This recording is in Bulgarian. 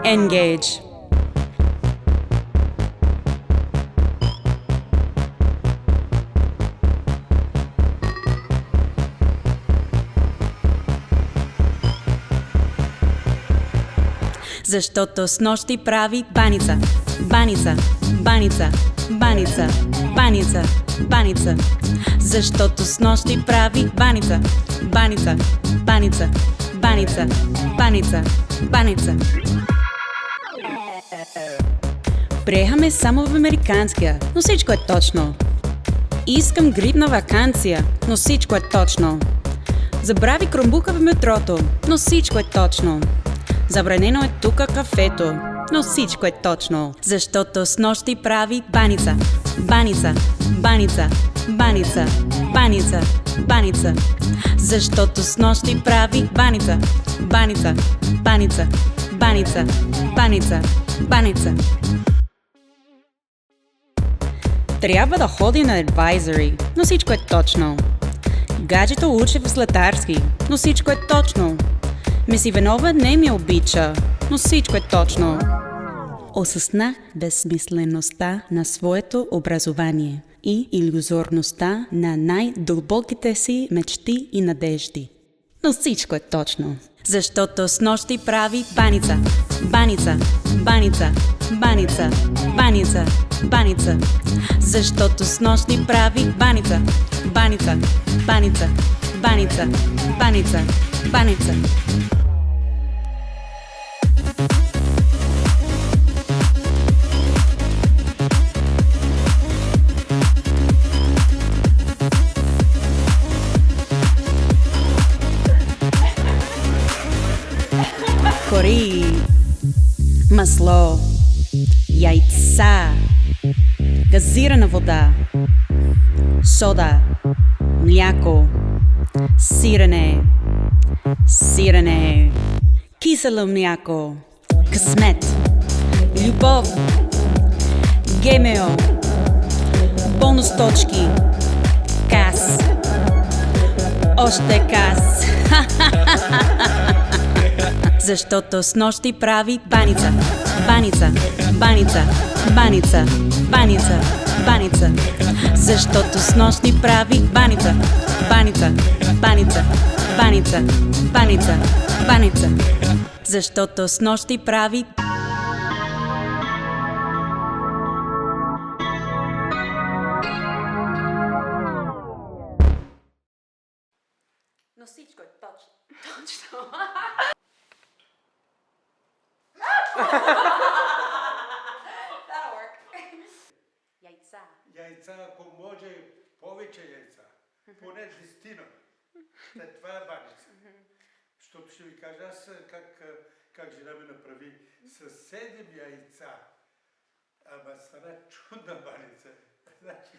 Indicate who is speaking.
Speaker 1: Engage. Защото снощи прави баница, баница, баница, баница, баница, баница. Защото снощи прави баница, баница, баница, баница, баница, баница. Приехаме само в американския, но всичко е точно. Искам грибна вакансия, но всичко е точно. Забрави кромбука в метрото, но всичко е точно. Забранено е тука кафето, но всичко е точно. Защото снощи прави баница, баница, баница, баница, баница, баница. Защото снощи прави баница, баница, баница, баница, баница, баница. Трябва да ходи на advisory, но всичко е точно. Гаджето учи в Златарски, но всичко е точно. Миси Иванова не ми обича, но всичко е точно. Осъзнах безсмислеността на своето образование и илюзорността на най-дълбоките си мечти и надежди. Но всичко е точно. Защото снощи прави баница, баница, баница, баница, баница, баница. Защото снощи прави баница, баница, баница, баница, баница, баница. Кори, масло, яйца, газирана вода, сода, мляко, сирене, сирене, кисело мляко, късмет, любов, ГМО, бонус точки, кас, още кас. Защото снощи прави баница, баница, баница, баница, баница, баница. Защото снощи прави баница, баница, баница, баница, баница, баница. Защото снощи прави. Но всичко е точно. Точно. That'll work. Яйца.
Speaker 2: Яйца, ако може повече яйца. Поне 10. Това е баница. Защото ще ви кажа аз как жена ми направи с 7 яйца. Ама стана чудна баница. Значи